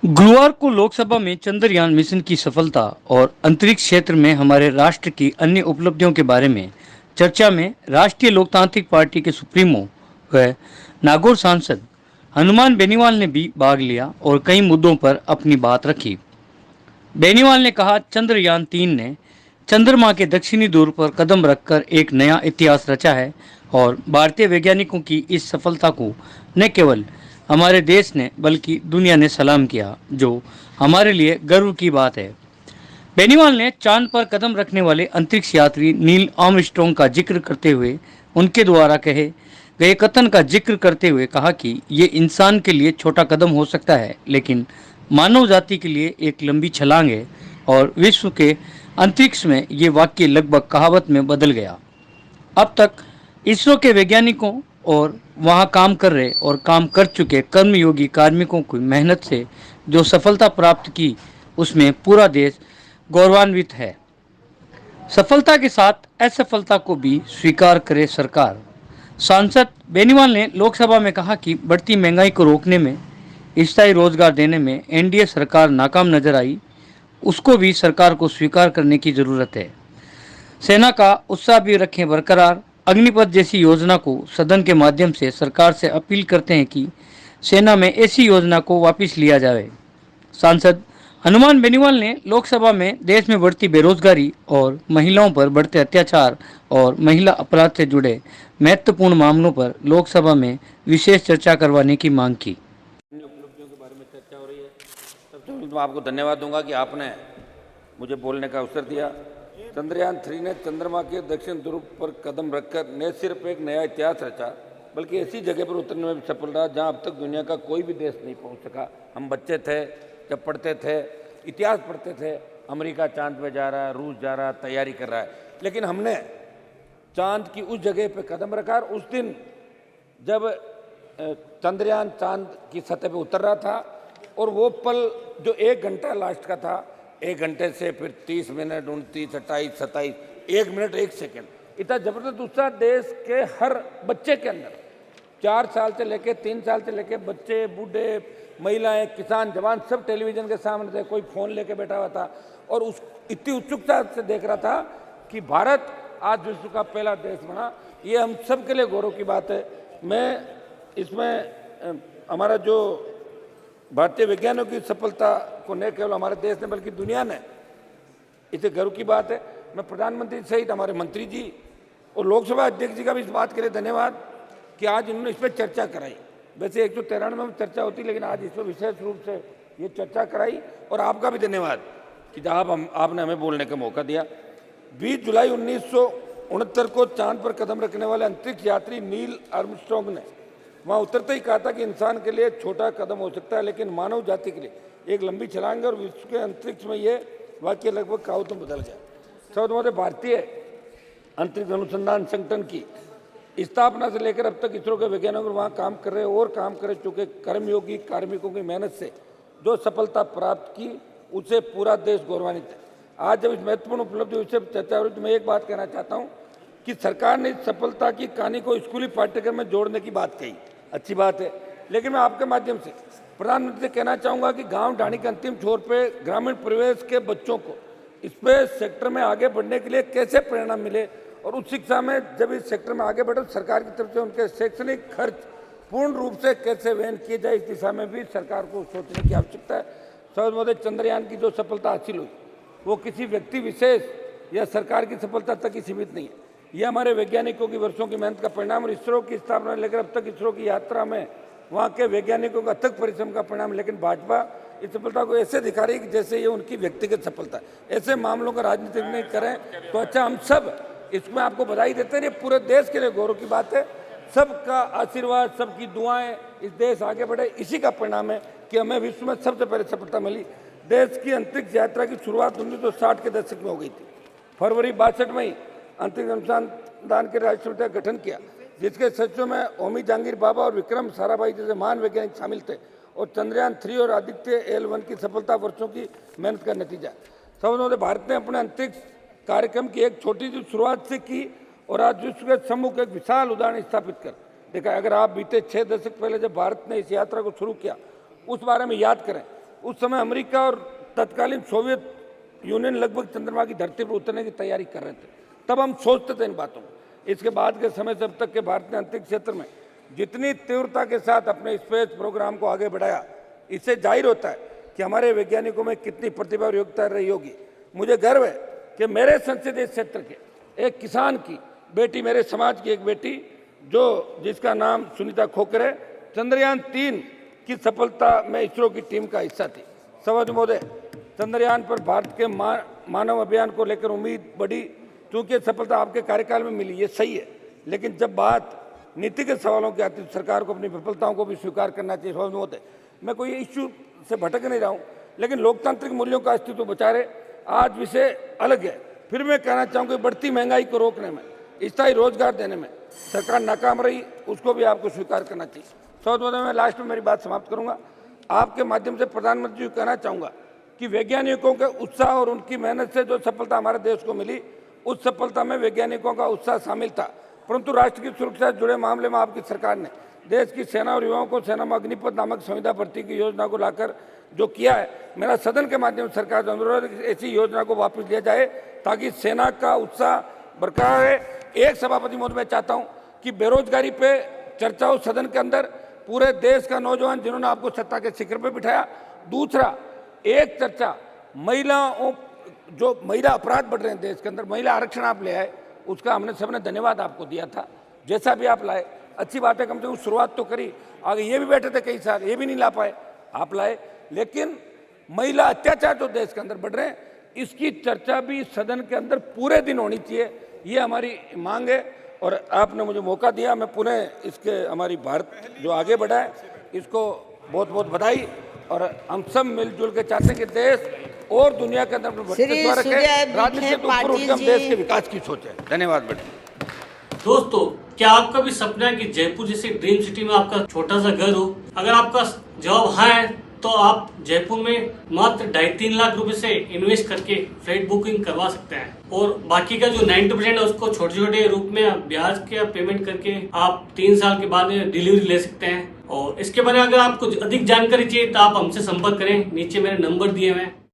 गुरुवार को लोकसभा में चंद्रयान मिशन की सफलता और अंतरिक्ष क्षेत्र में हमारे राष्ट्र की अन्य उपलब्धियों के बारे में चर्चा में राष्ट्रीय लोकतांत्रिक पार्टी के सुप्रीमो व नागौर सांसद हनुमान बेनीवाल ने भी भाग लिया और कई मुद्दों पर अपनी बात रखी। बेनीवाल ने कहा, चंद्रयान 3 ने चंद्रमा के दक्षिणी ध्रुव पर कदम रखकर एक नया इतिहास रचा है और भारतीय वैज्ञानिकों की इस सफलता को न केवल हमारे देश ने बल्कि दुनिया ने सलाम किया, जो हमारे लिए गर्व की बात है। बेनीवाल ने चांद पर कदम रखने वाले अंतरिक्ष यात्री नील आर्मस्ट्रॉन्ग का जिक्र करते हुए उनके द्वारा कहे गए कथन का जिक्र करते हुए कहा कि ये इंसान के लिए छोटा कदम हो सकता है, लेकिन मानव जाति के लिए एक लंबी छलांग है और विश्व के अंतरिक्ष में ये वाक्य लगभग कहावत में बदल गया। अब तक इसरो के वैज्ञानिकों और वहां काम कर रहे और काम कर चुके कर्मयोगी कार्मिकों की मेहनत से जो सफलता प्राप्त की, उसमें पूरा देश गौरवान्वित है। सफलता के साथ असफलता को भी स्वीकार करे सरकार। सांसद बेनीवाल ने लोकसभा में कहा कि बढ़ती महंगाई को रोकने में, स्थायी रोजगार देने में एनडीए सरकार नाकाम नजर आई, उसको भी सरकार को स्वीकार करने की जरूरत है। सेना का उत्साह भी रखें बरकरार। अग्निपथ जैसी योजना को सदन के माध्यम से सरकार से अपील करते हैं कि सेना में ऐसी योजना को वापस लिया जाए। सांसद हनुमान बेनीवाल ने लोकसभा में देश में बढ़ती बेरोजगारी और महिलाओं पर बढ़ते अत्याचार और महिला अपराध से जुड़े महत्वपूर्ण मामलों पर लोकसभा में विशेष चर्चा करवाने की मांग की। उपलब्धियों के बारे में चर्चा हो रही है। सबसे पहले मैं आपको धन्यवाद दूंगा कि आपने मुझे बोलने का अवसर दिया। चंद्रयान 3 ने चंद्रमा के दक्षिण ध्रुव पर कदम रखकर न सिर्फ एक नया इतिहास रचा, बल्कि ऐसी जगह पर उतरने में भी सफल रहा जहां अब तक दुनिया का कोई भी देश नहीं पहुंच सका। हम बच्चे थे जब पढ़ते थे, इतिहास पढ़ते थे, अमेरिका चांद पे जा रहा है, रूस जा रहा है, तैयारी कर रहा है, लेकिन हमने चांद की उस जगह पर कदम रखा। और उस दिन जब चंद्रयान चांद की सतह पे उतर रहा था और वो पल जो 1 घंटा लास्ट का था, 1 घंटे से फिर 30 मिनट, 29, 28, 27, 1 मिनट 1 सेकेंड, इतना जबरदस्त उत्साह देश के हर बच्चे के अंदर, 4 साल से लेके 3 साल से लेके बच्चे, बूढ़े, महिलाएं, किसान, जवान सब टेलीविजन के सामने थे, कोई फोन लेके बैठा हुआ था और उस इतनी उत्सुकता से देख रहा था कि भारत आज विश्व का पहला देश बना। ये हम सब के लिए गौरव की बात है। मैं इसमें हमारा जो भारतीय वैज्ञानिकों की सफलता को न केवल हमारे देश ने बल्कि दुनिया ने, इसे गर्व की बात है। मैं प्रधानमंत्री सहित हमारे मंत्री जी और लोकसभा अध्यक्ष जी का भी इस बात के लिए धन्यवाद कि आज इन्होंने इस पर चर्चा कराई। वैसे 193 में चर्चा होती, लेकिन आज इस पर विशेष रूप से ये चर्चा कराई। और आपका भी धन्यवाद कि आपने हमें बोलने का मौका दिया। 20 जुलाई 1969 को चांद पर कदम रखने वाले अंतरिक्ष यात्री नील आर्मस्ट्रॉन्ग ने वहाँ उतरते ही कहा था कि इंसान के लिए छोटा कदम हो सकता है, लेकिन मानव जाति के लिए एक लंबी छलांग है। और विश्व के अंतरिक्ष में ये वाक्य लगभग कहावतों में बदल गया। सर्वोदय भारतीय अंतरिक्ष अनुसंधान संगठन की स्थापना से लेकर अब तक इसरो के वैज्ञानिक वहाँ काम कर रहे और काम कर चुके कर्मयोगी कार्मिकों की मेहनत से जो सफलता प्राप्त की, उसे पूरा देश गौरवान्वित है। आज जब इस महत्वपूर्ण उपलब्धि विषय पर चर्चा हो रही, तो मैं एक बात कहना चाहता हूँ कि सरकार ने इस सफलता की कहानी को स्कूली पाठ्यक्रम में जोड़ने की बात कही, अच्छी बात है। लेकिन मैं आपके माध्यम से प्रधानमंत्री से कहना चाहूँगा कि गांव ढाणी के अंतिम छोर पे ग्रामीण परिवेश के बच्चों को स्पेस सेक्टर में आगे बढ़ने के लिए कैसे प्रेरणा मिले, और उच्च शिक्षा में जब इस सेक्टर में आगे बढ़े तो सरकार की तरफ से उनके शैक्षणिक खर्च पूर्ण रूप से कैसे वहन किए जाए, इस दिशा में भी सरकार को सोचने की आवश्यकता है। सर्वोदय चंद्रयान की जो सफलता हासिल हुई वो किसी व्यक्ति विशेष या सरकार की सफलता तक ही सीमित नहीं है। ये हमारे वैज्ञानिकों की वर्षों की मेहनत का परिणाम और इसरो की स्थापना लेकर अब तक इसरो की यात्रा में वहाँ के वैज्ञानिकों का अथक परिश्रम का परिणाम। लेकिन भाजपा इस सफलता को ऐसे दिखा रही है कि जैसे ये उनकी व्यक्तिगत सफलता है। ऐसे मामलों का राजनीतिक नहीं करें तो अच्छा। हम सब इसमें आपको बधाई देते हैं, ये पूरे देश के लिए गौरव की बात है। सबका आशीर्वाद, सबकी दुआएं, इस देश आगे बढ़े, इसी का परिणाम है कि हमें विश्व में सबसे पहले सफलता मिली। देश की अंतरिक्ष यात्रा की शुरुआत 1960 के दशक में हो गई थी। फरवरी 62 में अंतरिक्ष अनुसंधान के राष्ट्रीय का गठन किया, जिसके सदस्यों में होमी जहांगीर बाबा और विक्रम साराभाई जैसे महान वैज्ञानिक शामिल थे। और चंद्रयान 3 और आदित्य L1 की सफलता वर्षों की मेहनत का नतीजा। सर्वोदय भारत ने अपने अंतरिक्ष कार्यक्रम की एक छोटी सी शुरुआत से की और आज विश्व के सम्मुख एक विशाल उदाहरण स्थापित कर देखा। अगर आप बीते 6 दशक पहले जब भारत ने इस यात्रा को शुरू किया, उस बारे में याद करें उस समय अमेरिका और तत्कालीन सोवियत यूनियन लगभग चंद्रमा की धरती पर उतरने की तैयारी कर रहे थे। तब हम सोचते थे इन बातों को। इसके बाद के समय से अब तक के भारत ने अंतरिक्ष क्षेत्र में जितनी तीव्रता के साथ अपने स्पेस प्रोग्राम को आगे बढ़ाया, इससे जाहिर होता है कि हमारे वैज्ञानिकों में कितनी प्रतिभा और योग्यता रही होगी। मुझे गर्व है कि मेरे संसदीय क्षेत्र के एक किसान की बेटी, मेरे समाज की एक बेटी, जिसका नाम सुनीता खोखर है, चंद्रयान 3 की सफलता में इसरो की टीम का हिस्सा थी। सभापति महोदय, चंद्रयान पर भारत के मानव अभियान को लेकर उम्मीद बढ़ी, क्योंकि सफलता आपके कार्यकाल में मिली, ये सही है। लेकिन जब बात नीति के सवालों की आती है, सरकार को अपनी विफलताओं को भी स्वीकार करना चाहिए। सभापति महोदय, मैं कोई इश्यू से भटक नहीं रहा हूँ, लेकिन लोकतांत्रिक मूल्यों का अस्तित्व बचा रहे। आज विषय अलग है, फिर मैं कहना चाहूँगा कि बढ़ती महंगाई को रोकने में, स्थायी रोजगार देने में सरकार नाकाम रही, उसको भी आपको स्वीकार करना चाहिए। सभापति महोदय, मैं लास्ट में मेरी बात समाप्त करूँगा। आपके माध्यम से प्रधानमंत्री जी को कहना चाहूँगा कि वैज्ञानिकों के उत्साह और उनकी मेहनत से जो सफलता हमारे देश को मिली, उस सफलता में वैज्ञानिकों का उत्साह शामिल था, परंतु राष्ट्र की सुरक्षा से जुड़े मामले में आपकी सरकार ने देश की सेना और युवाओं को सेना में अग्निपथ नामक संविदा भर्ती की योजना को लाकर जो किया है, मेरा सदन के माध्यम से सरकार से अनुरोध है कि ऐसी योजना को वापस लिया जाए ताकि सेना का उत्साह बरकरार रहे। एक सभापति महोदय, मैं चाहता हूँ कि बेरोजगारी पे चर्चा हो सदन के अंदर, पूरे देश का नौजवान जिन्होंने आपको सत्ता के शिखर पर बिठाया। दूसरा, एक चर्चा महिलाओं, जो महिला अपराध बढ़ रहे हैं देश के अंदर, महिला आरक्षण आप ले आए, उसका हमने सबने धन्यवाद आपको दिया था। जैसा भी आप लाए, अच्छी बात है, कम से कम शुरुआत तो करी। आगे ये भी बैठे थे कई साल, ये भी नहीं ला पाए, आप लाए। लेकिन महिला अत्याचार जो देश के अंदर बढ़ रहे हैं, इसकी चर्चा भी सदन के अंदर पूरे दिन होनी चाहिए, ये हमारी मांग है। और आपने मुझे मौका दिया, मैं पुनः इसके हमारी भारत जो आगे बढ़ा है, इसको बहुत बहुत बधाई। और हम सब मिलजुल के चाहते हैं कि देश और दुनिया के अंदर राज्य से तो ऊपर उठकर हम देश के विकास की सोचें। धन्यवाद बेटा। दोस्तों, क्या आपका भी सपना है कि जयपुर जैसे ड्रीम सिटी में आपका छोटा सा घर हो? अगर आपका जवाब हाँ है तो आप जयपुर में मात्र 2.5-3 लाख रुपए से इन्वेस्ट करके फ्लैट बुकिंग करवा सकते हैं, और बाकी का जो 90% है उसको छोटे छोटे रूप में ब्याज के पेमेंट करके आप 3 साल के बाद डिलीवरी ले सकते हैं। और इसके बारे में अगर आपको अधिक जानकारी चाहिए तो आप हमसे संपर्क करें, नीचे मेरे नंबर दिए हुए हैं।